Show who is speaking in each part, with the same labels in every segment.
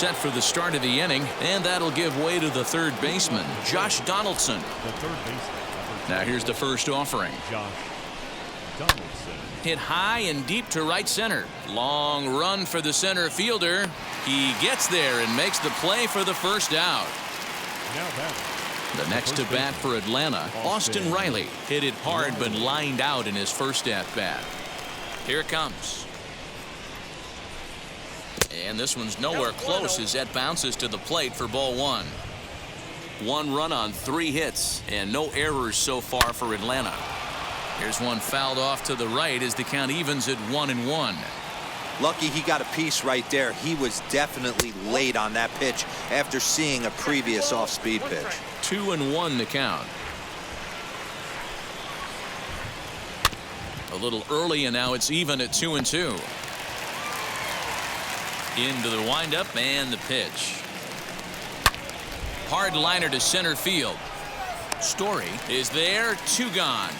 Speaker 1: set for the start of the inning, and that'll give way to the third baseman, Josh Donaldson.
Speaker 2: The third baseman.
Speaker 1: Now here's the first offering.
Speaker 2: Josh Donaldson.
Speaker 1: Hit high and deep to right center. Long run for the center fielder. He gets there and makes the play for the first out.
Speaker 2: Now batting.
Speaker 1: The next to bat for Atlanta, Austin Riley. Hit it hard but lined out in his first at bat. Here it comes. And this one's nowhere close as that bounces to the plate for ball one. 1 run on 3 hits and no errors so far for Atlanta. Here's one fouled off to the right as the count evens at 1-1.
Speaker 3: Lucky he got a piece right there. He was definitely late on that pitch after seeing a previous off-speed pitch.
Speaker 1: 2-1 the count. A little early and now it's even at 2-2. Into the windup and the pitch. Hard liner to center field. Story is there. 2 gone.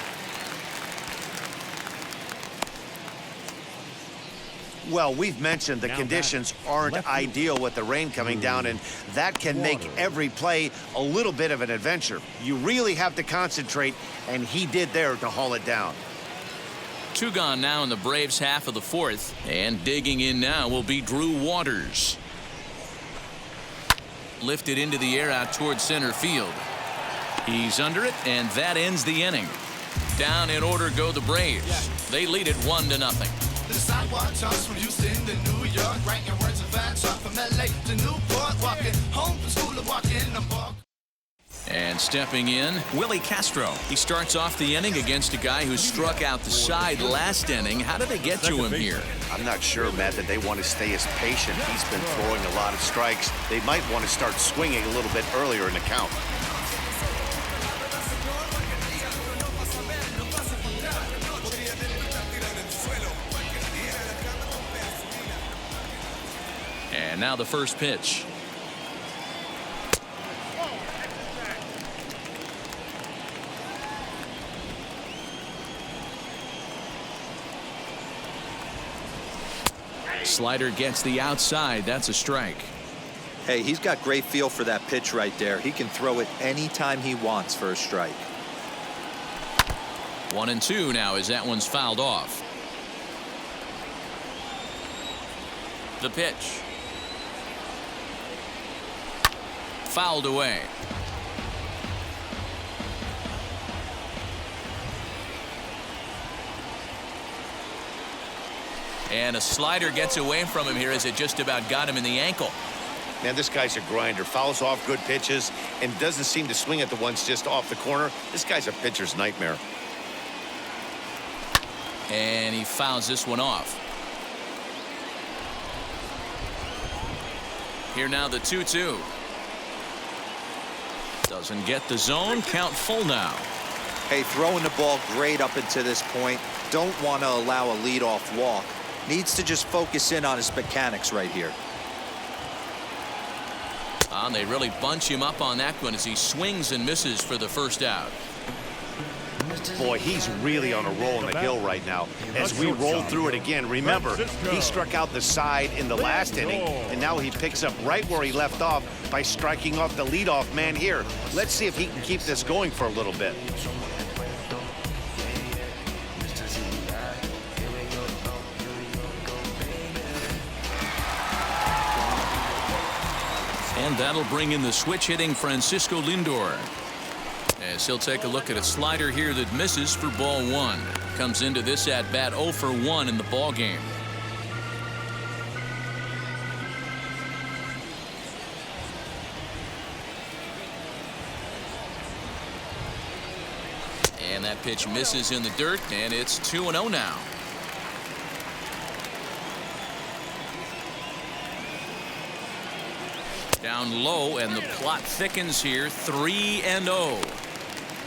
Speaker 4: Well, we've mentioned the conditions aren't ideal with the rain coming down, and that can make every play a little bit of an adventure. You really have to concentrate, and he did there to haul it down.
Speaker 1: 2 gone now in the Braves half of the 4th, and digging in now will be Drew Waters. Lifted into the air out towards center field. He's under it, and that ends the inning. Down in order go the Braves. They lead it 1-0.
Speaker 5: The sidewalk talks from Houston to New York, writing words of fan talk from LA to Newport, walking home from school and walking the park.
Speaker 1: And stepping in, Willie Castro. He starts off the inning against a guy who struck out the side last inning. How did they get to him here?
Speaker 4: I'm not sure, Matt, that they want to stay as patient. He's been throwing a lot of strikes. They might want to start swinging a little bit earlier in the count.
Speaker 1: And now the first pitch. Slider gets the outside. That's a strike.
Speaker 3: Hey, he's got great feel for that pitch right there. He can throw it anytime he wants for a strike.
Speaker 1: 1-2 now as that one's fouled off. The pitch. Fouled away. And a slider gets away from him here as it just about got him in the ankle.
Speaker 4: Man, this guy's a grinder. Fouls off good pitches and doesn't seem to swing at the ones just off the corner. This guy's a pitcher's nightmare.
Speaker 1: And he fouls this one off. Here now the 2-2. Doesn't get the zone. Count full now.
Speaker 3: Hey, throwing the ball great up into this point. Don't want to allow a leadoff walk. Needs to just focus in on his mechanics right here.
Speaker 1: And they really bunch him up on that one as he swings and misses for the first out.
Speaker 4: Boy, he's really on a roll in the hill right now. As we roll through it again, remember, he struck out the side in the last inning, and now he picks up right where he left off by striking off the leadoff man here. Let's see if he can keep this going for a little bit.
Speaker 1: And that'll bring in the switch hitting Francisco Lindor. As he'll take a look at a slider here that misses for ball 1. Comes into this at bat 0 for 1 in the ball game. And that pitch misses in the dirt, and it's 2-0 now. Down low, and the plot thickens here. 3-0.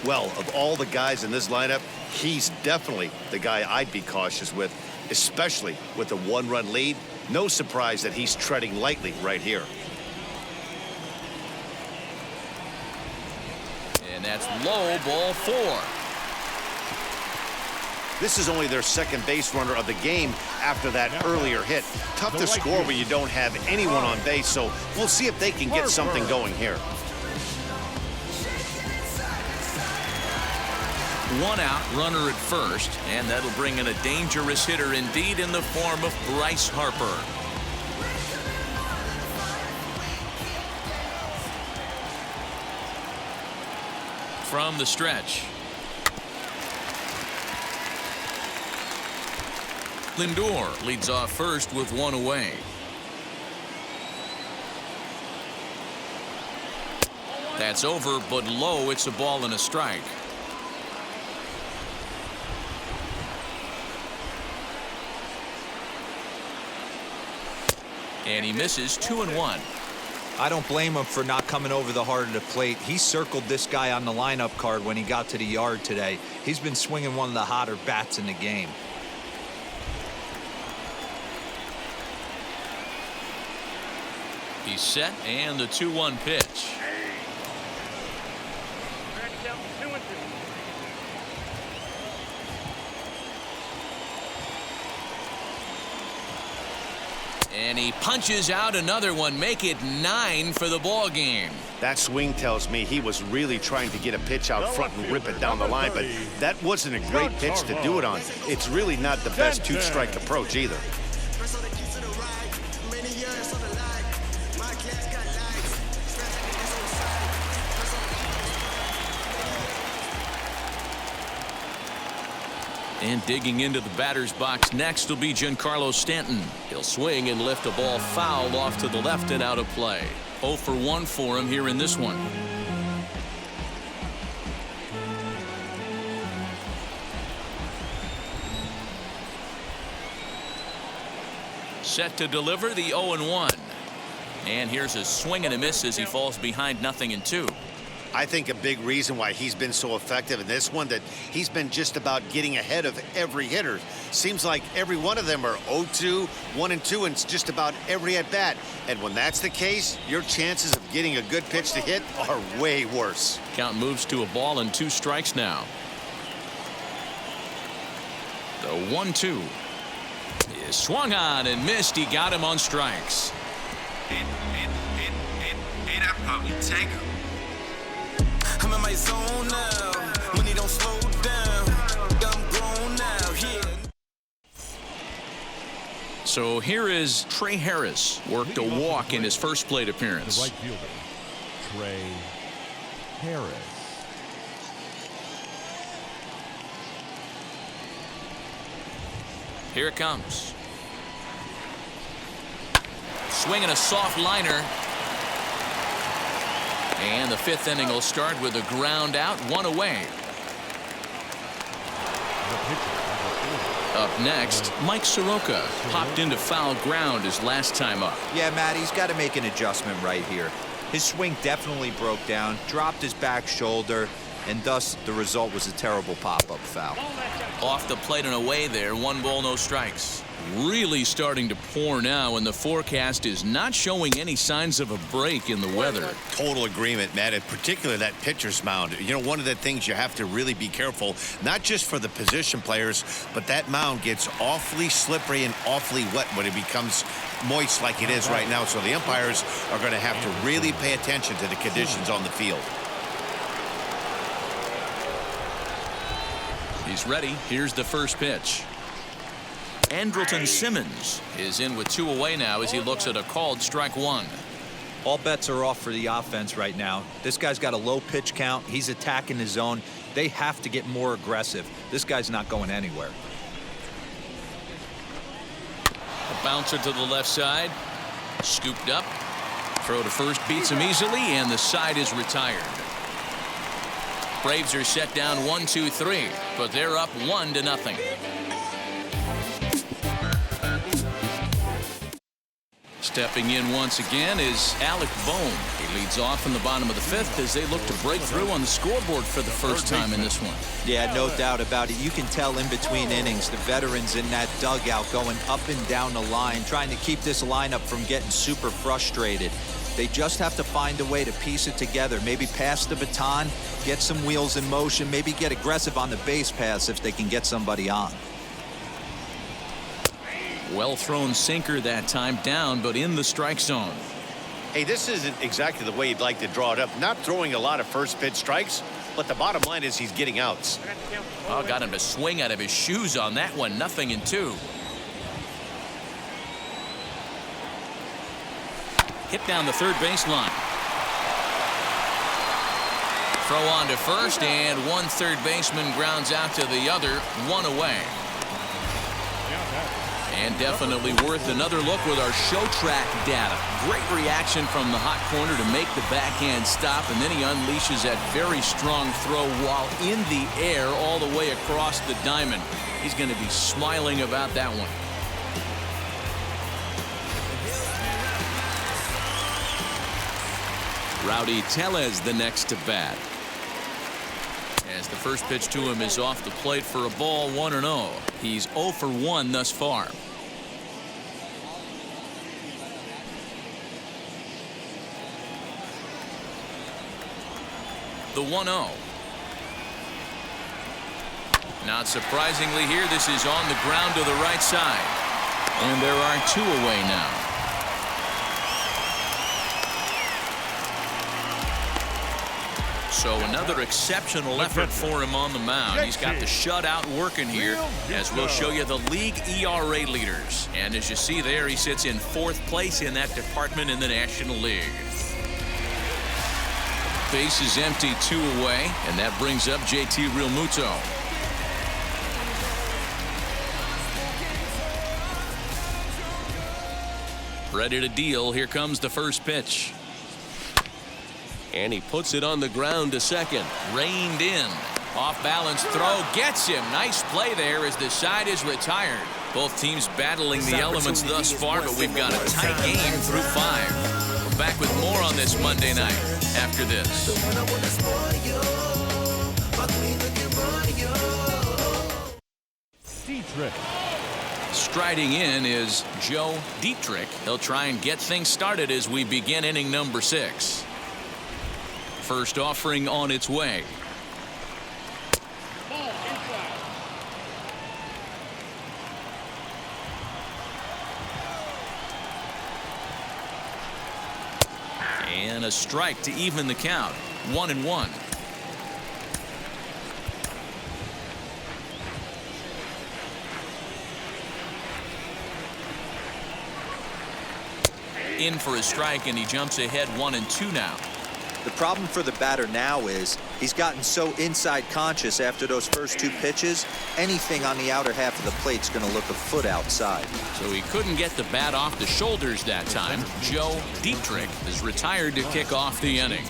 Speaker 4: Well, of all the guys in this lineup, he's definitely the guy I'd be cautious with, especially with a 1-run lead. No surprise that he's treading lightly right here. And
Speaker 1: that's low, ball 4.
Speaker 4: This is only their second base runner of the game after that earlier hit. Tough to score when you don't have anyone on base, so we'll see if they can get something going here.
Speaker 1: One out, runner at first, and that'll bring in a dangerous hitter indeed in the form of Bryce Harper. From the stretch, Lindor leads off first with one away. That's over, but low. It's a ball and a strike. And he misses 2-1.
Speaker 3: I don't blame him for not coming over the heart of the plate. He circled this guy on the lineup card when he got to the yard today. He's been swinging one of the hotter bats in the game.
Speaker 1: He's set, and the 2-1 pitch. And he punches out another one, make it 9 for the ball game.
Speaker 4: That swing tells me he was really trying to get a pitch out front and rip it down the line, but that wasn't a great pitch to do it on. It's really not the best two-strike approach either.
Speaker 1: And digging into the batter's box next will be Giancarlo Stanton. He'll swing and lift a ball foul off to the left and out of play. 0 for 1 for him here in this one. Set to deliver the 0-1. And here's a swing and a miss as he falls behind 0-2.
Speaker 4: I think a big reason why he's been so effective in this one, that he's been just about getting ahead of every hitter. Seems like every one of them are 0-2, 1-2, and just about every at bat. And when that's the case, your chances of getting a good pitch to hit are way worse.
Speaker 1: Count moves to a ball and 2 strikes now. The 1-2 is swung on and missed. He got him on strikes.
Speaker 5: Ain't that probably take him? I'm in my zone now. Money don't slow down. I'm grown now. Yeah.
Speaker 1: So here is Trey Harris. Worked a walk in his first plate appearance.
Speaker 2: The right fielder, Trey Harris.
Speaker 1: Here it comes. Swinging a soft liner. And the 5th inning will start with a ground out, 1 away. Up next, Mike Soroka popped into foul ground his last time up.
Speaker 3: Yeah, Matt, he's got to make an adjustment right here. His swing definitely broke down, dropped his back shoulder, and thus the result was a terrible pop-up foul.
Speaker 1: Off the plate and away there, 1 ball, no strikes. Really starting to pour now, and the forecast is not showing any signs of a break in the weather.
Speaker 4: Total agreement, Matt, and particularly that pitcher's mound. You know, one of the things you have to really be careful, not just for the position players, but that mound gets awfully slippery and awfully wet when it becomes moist like it is right now. So the umpires are going to have to really pay attention to the conditions on the field.
Speaker 1: He's ready. Here's the first pitch. Andrelton Simmons is in with 2 away now as he looks at a called strike 1.
Speaker 3: All bets are off for the offense right now. This guy's got a low pitch count. He's attacking the zone. They have to get more aggressive. This guy's not going anywhere.
Speaker 1: A bouncer to the left side. Scooped up. Throw to first beats him easily, and the side is retired. Braves are set down 1-2-3, but they're up 1-0. Stepping in once again is Alec Bohm. He leads off in the bottom of the 5th as they look to break through on the scoreboard for the first time in this one.
Speaker 3: Yeah, no doubt about it. You can tell in between innings the veterans in that dugout going up and down the line, trying to keep this lineup from getting super frustrated. They just have to find a way to piece it together. Maybe pass the baton, get some wheels in motion, maybe get aggressive on the base pass if they can get somebody on.
Speaker 1: Well thrown sinker that time, down but in the strike zone.
Speaker 4: Hey, this isn't exactly the way you'd like to draw it up. Not throwing a lot of first pitch strikes, but the bottom line is he's getting outs.
Speaker 1: Oh, got him to swing out of his shoes on that one. 0-2. Hit down the third baseline. Throw on to first, and one third baseman grounds out to the other. 1 away. And definitely worth another look with our show track data. Great reaction from the hot corner to make the backhand stop, and then he unleashes that very strong throw while in the air all the way across the diamond. He's going to be smiling about that one. Rowdy Tellez the next to bat. As the first pitch to him is off the plate for a ball, 1-0. He's 0 for 1 thus far. The 1-0. Not surprisingly here, this is on the ground to the right side. And there are 2 away now. So another exceptional effort for him on the mound. He's got the shutout working here, as we'll show you the league ERA leaders. And as you see there, he sits in 4th place in that department in the National League. Base is empty, 2 away, and that brings up JT Realmuto. Ready to deal. Here comes the first pitch. And he puts it on the ground to second. Reined in. Off balance throw. Gets him. Nice play there as the side is retired. Both teams battling the elements thus far, but we've got a tight game through 5. We're back with more on this Monday night after this.
Speaker 2: Dietrich.
Speaker 1: Striding in is Joe Dietrich. He'll try and get things started as we begin inning number 6. First offering on its way. And a strike to even the count. 1-1. In for a strike, and he jumps ahead 1-2 now.
Speaker 3: The problem for the batter now is he's gotten so inside conscious after those first 2 pitches. Anything on the outer half of the plate's going to look a foot outside.
Speaker 1: So he couldn't get the bat off the shoulders that time. Joe Dietrich is retired to kick off the inning.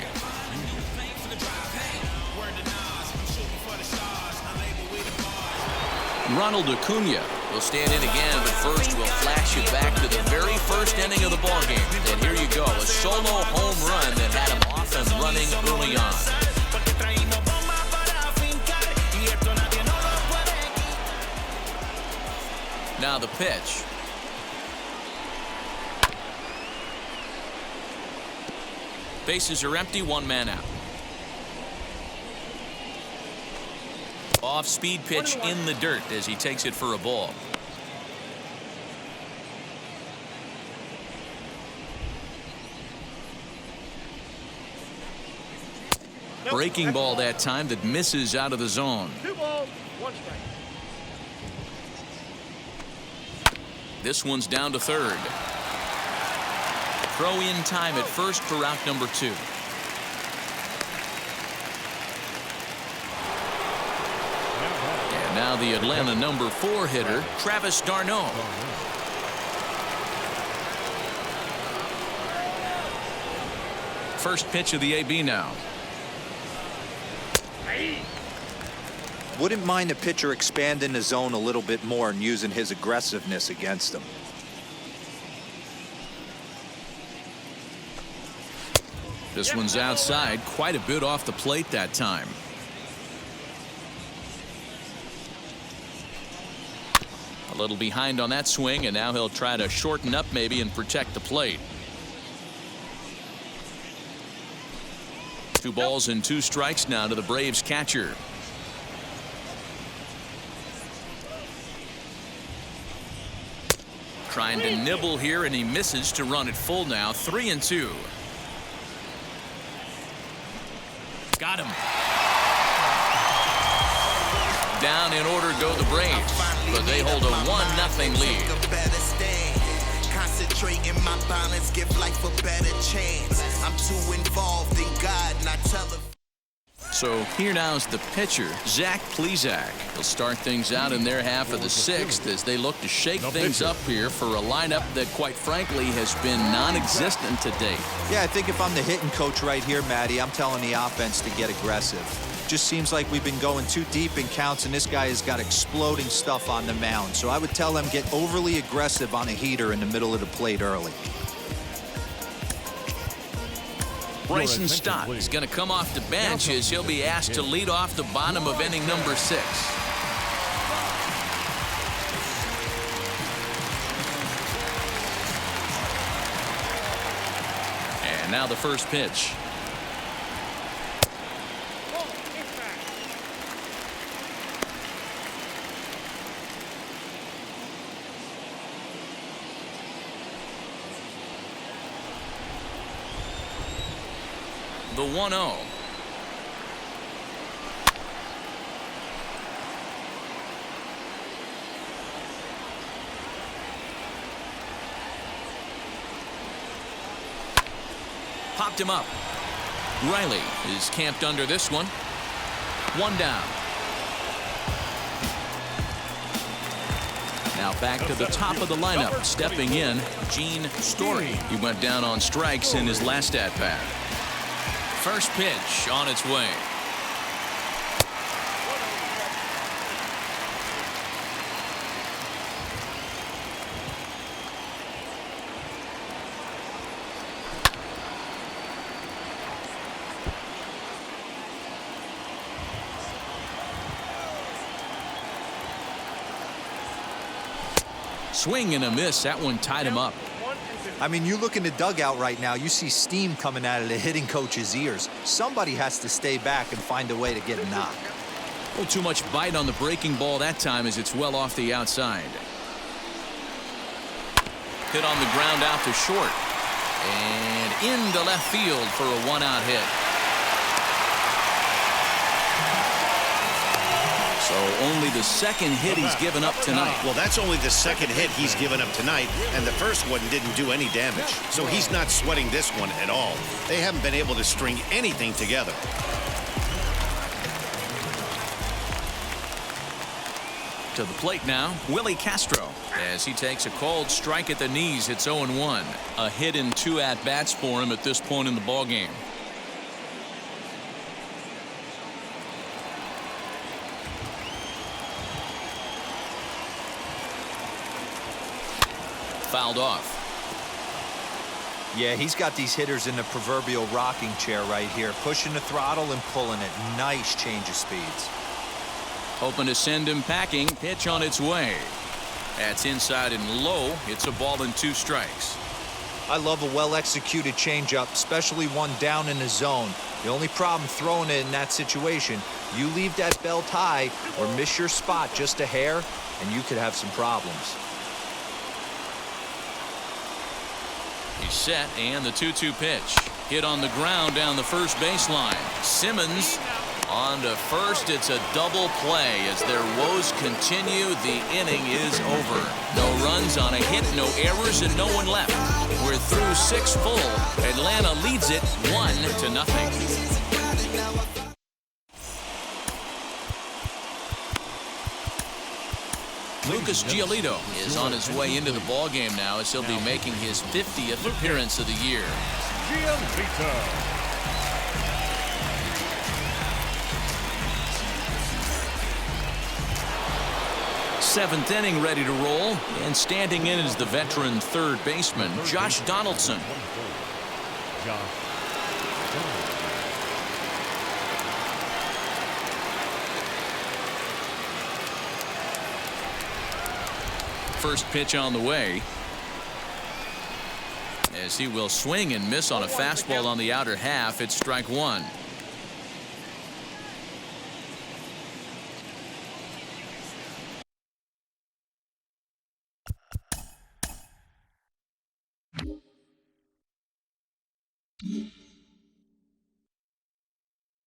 Speaker 1: Ronald Acuna will stand in again, but first we'll flash you back to the very first inning of the ballgame. And here you go, a solo home run that had him off and running early on. Now the pitch. Bases are empty, 1 man out. Off-speed pitch in the dirt as he takes it for a ball. Breaking ball that time that misses out of the zone.
Speaker 2: 2 balls, 1 strike.
Speaker 1: This one's down to third. Throw in time at first for out number 2. And now the Atlanta number 4 hitter, Travis d'Arnaud. First pitch of the AB now.
Speaker 3: Wouldn't mind a pitcher expanding the zone a little bit more and using his aggressiveness against them.
Speaker 1: This one's outside, quite a bit off the plate that time. A little behind on that swing, and now he'll try to shorten up maybe and protect the plate. 2 balls and 2 strikes now to the Braves catcher. Trying to nibble here, and he misses to run it full now. 3-2. Got him. Down in order go the Braves, but they hold a 1-0 lead.
Speaker 5: Concentrating my balance, give life a better chance. I'm too involved in God, not telling.
Speaker 1: So here now is the pitcher, Zach Plesac. He'll start things out in their half of the 6th as they look to shake things up here for a lineup that, quite frankly, has been non-existent to date.
Speaker 3: Yeah, I think if I'm the hitting coach right here, Matty, I'm telling the offense to get aggressive. Just seems like we've been going too deep in counts, and this guy has got exploding stuff on the mound. So I would tell them get overly aggressive on a heater in the middle of the plate early.
Speaker 1: Bryson Stott is going to come off the bench as he'll be asked to lead off the bottom of inning number 6. And now the first pitch. The 1-0. Popped him up. Riley is camped under this one. 1 down. Now back to the top of the lineup. Stepping in, Gene Story. He went down on strikes in his last at-bat. First pitch on its way. Swing and a miss. That one tied him up.
Speaker 3: I mean, you look in the dugout right now, you see steam coming out of the hitting coach's ears. Somebody has to stay back and find a way to get a knock.
Speaker 1: A little too much bite on the breaking ball that time as it's well off the outside. Hit on the ground out to short. And into left field for a 1-out hit. So only the second hit he's given up tonight.
Speaker 4: Well, that's only the second hit he's given up tonight, and the first one didn't do any damage. So he's not sweating this one at all. They haven't been able to string anything together.
Speaker 1: To the plate now, Willie Castro, as he takes a cold strike at the knees. It's 0-1. A hit in 2 at-bats for him at this point in the ballgame. Fouled off.
Speaker 3: Yeah, he's got these hitters in the proverbial rocking chair right here, pushing the throttle and pulling it. Nice change of speeds.
Speaker 1: Hoping to send him packing. Pitch on its way. That's inside and low. It's a ball and 2 strikes.
Speaker 3: I love a well-executed changeup, especially one down in the zone. The only problem throwing it in that situation, you leave that belt high or miss your spot just a hair, and you could have some problems.
Speaker 1: He's set, and the 2-2 pitch. Hit on the ground down the first baseline. Simmons on to first. It's a double play as their woes continue. The inning is over. No runs on a hit, no errors, and no one left. We're through 6 full. Atlanta leads it 1-0. Lucas Giolito is on his way into the ballgame now as he'll be making his 50th appearance of the year. Seventh inning ready to roll, and standing in is the veteran third baseman, Josh Donaldson. First pitch on the way, as he will swing and miss on a fastball on the outer half. It's strike 1.
Speaker 6: you.